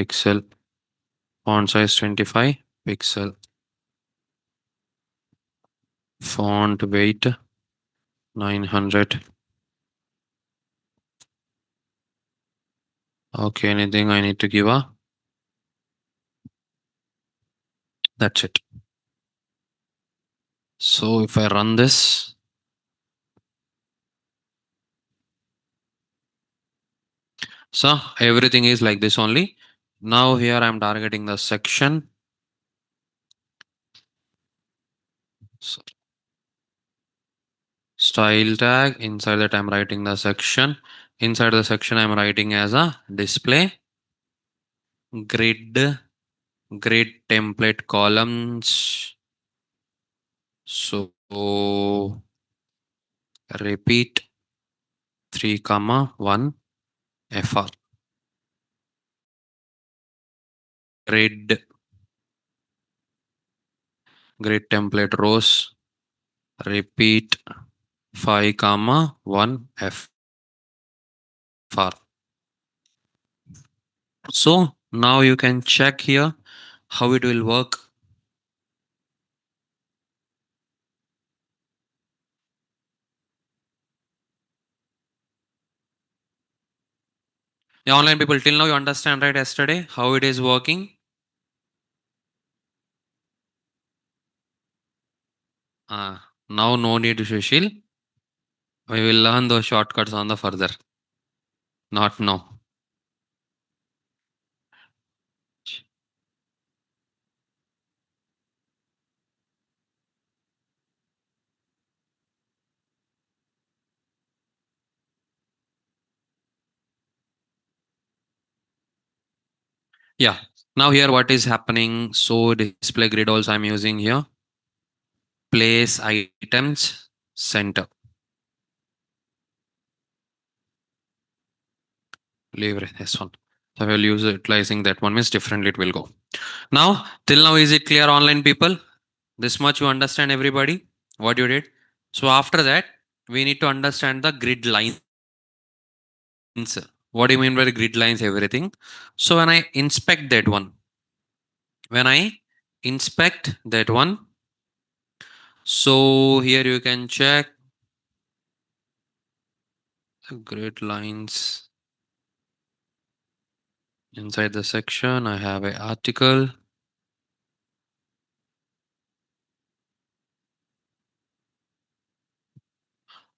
pixel. Font size 25 pixel. Font weight 900. Okay, anything I need to give a? That's it. So if I run this, so everything is like this only. Now here I'm targeting the section. So style tag, inside that I'm writing the section. Inside the section I'm writing as a display grid template columns. So repeat 3 comma 1 fr grid template rows, repeat 5 comma 1 fr. So now you can check here how it will work. The online people, till now you understand right yesterday how it is working. Now no need to Sushil. We will learn those shortcuts on the further. Not now. Yeah. Now here what is happening? So display grid also I'm using here. Place items center. Leave this one. So I will use utilizing that one means differently it will go. Now till now is it clear online people? This much you understand everybody what you did. So after that we need to understand the grid lines. What do you mean by the grid lines everything? So when I inspect that one, so here you can check the grid lines. Inside the section I have an article.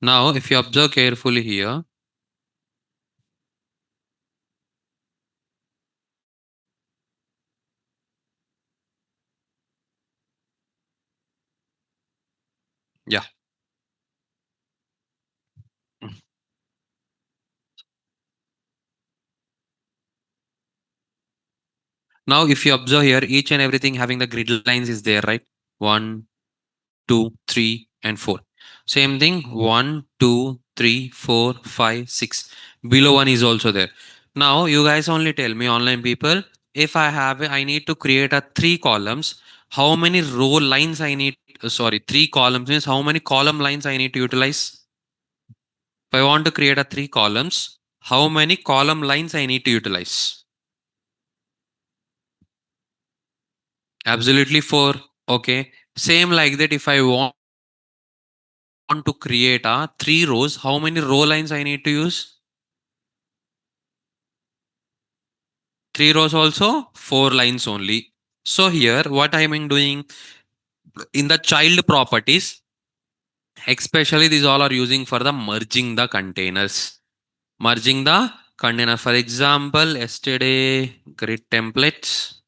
Now if you observe carefully here, yeah. Now if you observe here, each and everything having the grid lines is there, right? 1, 2, 3, and 4. Same thing, 1, 2, 3, 4, 5, 6. Below 1 is also there. Now you guys only tell me online people, if I need to create a 3 columns, how many row lines I need, sorry, 3 columns means how many column lines I need to utilize? If I want to create a 3 columns, how many column lines I need to utilize? Absolutely 4. Okay. Same like that, if I want to create a 3 rows, how many row lines I need to use? 3 rows also, 4 lines only. So here what I am doing in the child properties, especially these all are using for the merging the containers. Merging the container. For example, yesterday grid templates.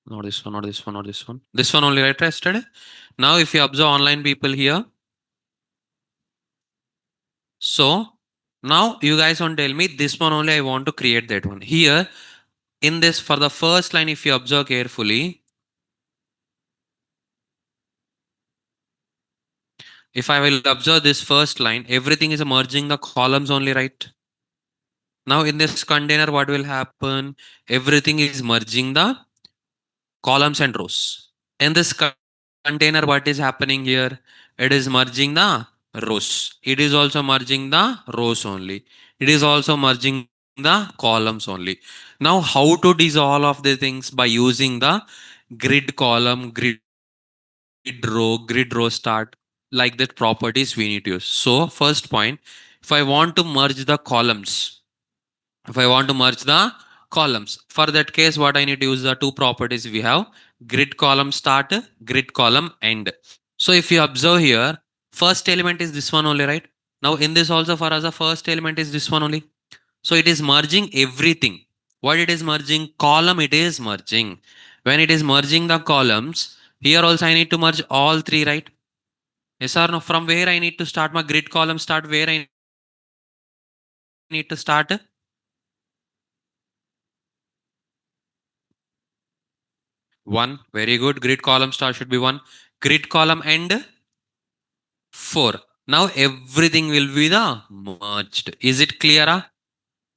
Not this one, not this one, not this one. This one only, right? Yesterday. Now if you observe online people here, so now you guys won't tell me this one only I want to create that one. Here in this for the first line, if you observe carefully, if I will observe this first line, everything is merging the columns only, right? Now in this container, what will happen? Everything is merging the columns and rows. In this container, what is happening here? It is merging the rows. It is also merging the rows only. It is also merging the columns only. Now, how to dissolve all of the things? By using the grid column, grid row start, like that properties we need to use. So first point, if I want to merge the columns, if I want to merge the columns, for that case, what I need to use the two properties we have: grid column start, grid column end. So if you observe here, first element is this one only, right? Now in this also for us, the first element is this one only. So it is merging everything. What it is merging? Column it is merging. When it is merging the columns, here also I need to merge all three, right? Yes or no? From where I need to start my grid column start? Where I need to start? One. Very good. Grid column start should be one. Grid column end 4. Now everything will be the merged. Is it clear?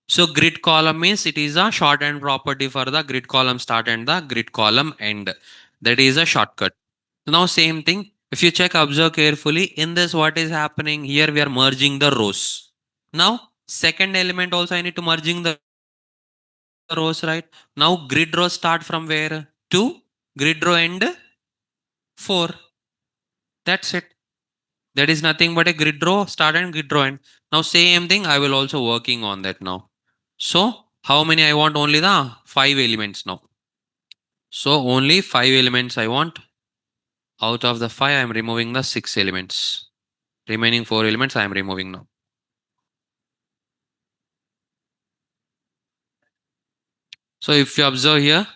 So grid column means it is a shorthand property for the grid column start and the grid column end. That is a shortcut. Now same thing. If you check, observe carefully. In this, what is happening here? We are merging the rows. Now second element also I need to merging the rows, right? Now grid row start from where? 2. Grid row end 4. That's it. That is nothing but a grid row start and grid row end. Now same thing I will also working on that now. So how many I want? Only the 5 elements now. So only 5 elements I want. Out of the 5 I am removing the 6 elements. Remaining 4 elements I am removing now. So if you observe here,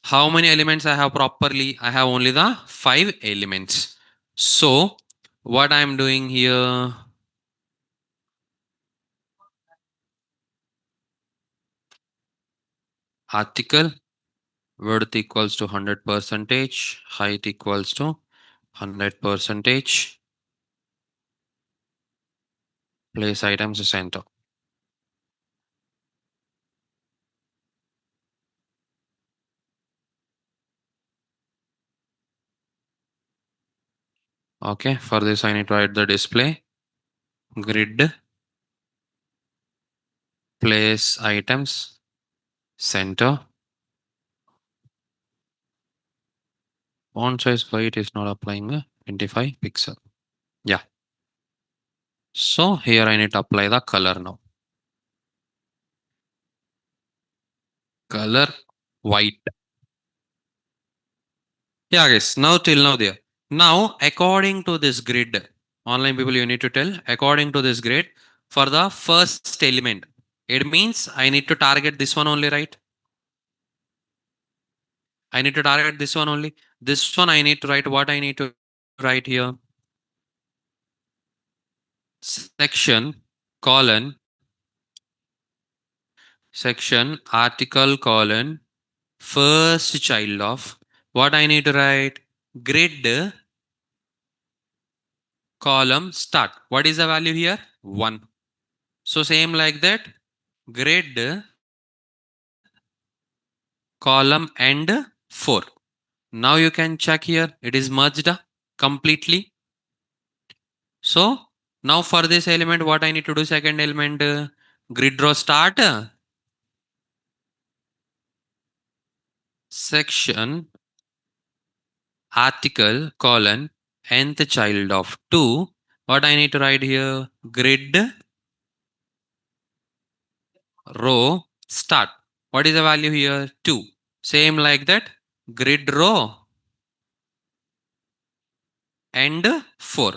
how many elements I have properly? I have only the 5 elements. So what I am doing here, article width equals to 100 percentage, height equals to 100 percentage, place items center. Okay, for this I need to write the display grid place items center. Font size white is not applying a 25 pixel. Yeah. So here I need to apply the color now. Color white. Yeah, guys. Now till now there. Now according to this grid, online people you need to tell according to this grid for the first element. It means I need to target this one only, right? I need to target this one only. This one I need to write what I need to write here. Section colon section article colon first child of what I need to write grid column start. What is the value here? 1. So same like that grid column and 4. Now you can check here it is merged completely. So now for this element what I need to do, second element grid row start section article colon nth child of 2. What I need to write here grid row start. What is the value here? 2. Same like that grid row and 4.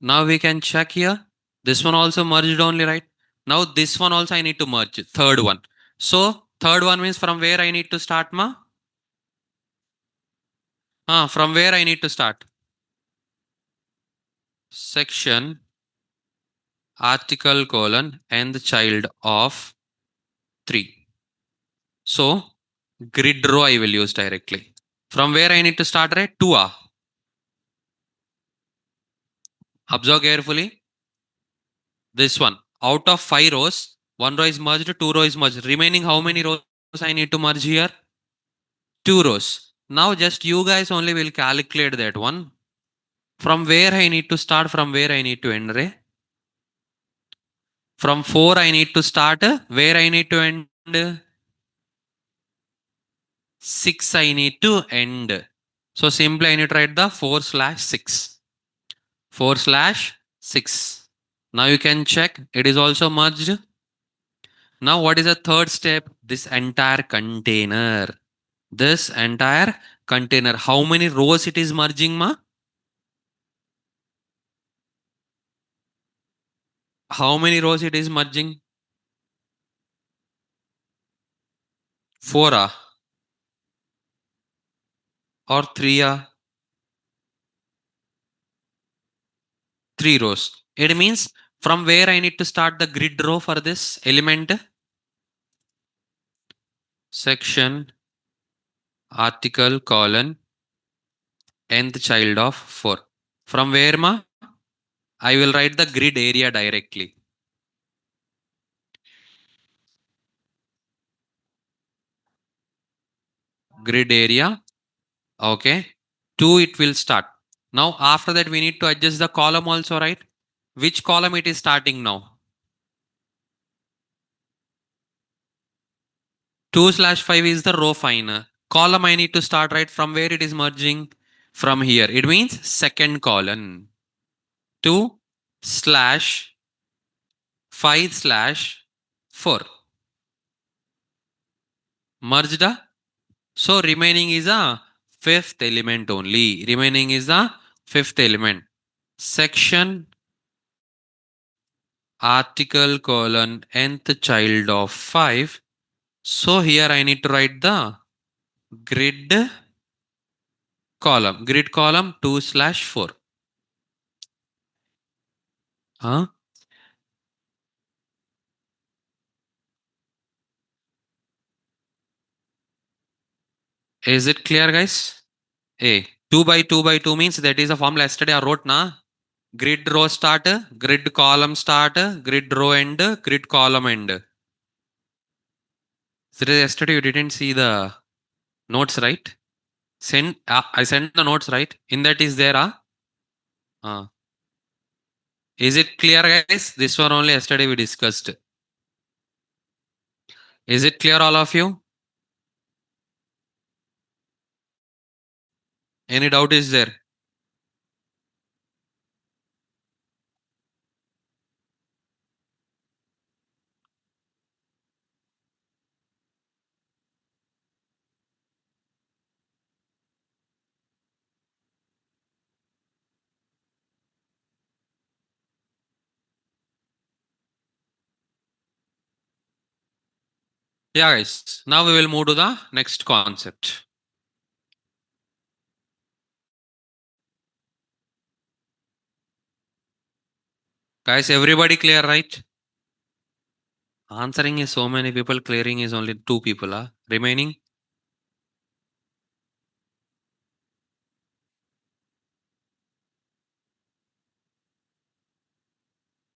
Now we can check here. This one also merged only, right? Now this one also I need to merge. Third one. So third one means from where I need to start, ma? From where I need to start? Section article colon and the child of 3. So grid row I will use directly. From where I need to start, right? 2. Observe carefully. This one. Out of 5 rows, 1 row is merged, 2 row is merged. Remaining how many rows I need to merge here? 2 rows. Now just you guys only will calculate that one. From where I need to start, from where I need to end, Ray? From 4 I need to start, where I need to end? 6 I need to end. So simply I need to write the 4/6. 4/6. Now you can check it is also merged. Now what is the third step? This entire container. This entire container. How many rows it is merging, ma? How many rows it is merging? 4 or 3 3 rows. It means from where I need to start the grid row for this element? Section, article, colon, nth child of 4. From where, ma? I will write the grid area directly. Grid area. Okay. 2 it will start. Now after that we need to adjust the column also, right? Which column it is starting now? 2/5 is the row finer. Column I need to start right from where it is merging? From here. It means second column. 2/5/4. Merged. So remaining is a fifth element only. Remaining is the fifth element. Section, article, colon, nth child of 5. So here I need to write the grid column. Grid column 2/4. Huh? Is it clear, guys? A 2 by 2 by 2 means that is a formula yesterday I wrote na. Grid row start, grid column start, grid row end, grid column end. So yesterday you didn't see the notes, right? I sent the notes, right? In that is there, is it clear, guys? This one only yesterday we discussed. Is it clear, all of you? Any doubt is there? Yeah, guys. Now we will move to the next concept. Guys, everybody clear, right? Answering is so many people, clearing is only 2 people. Remaining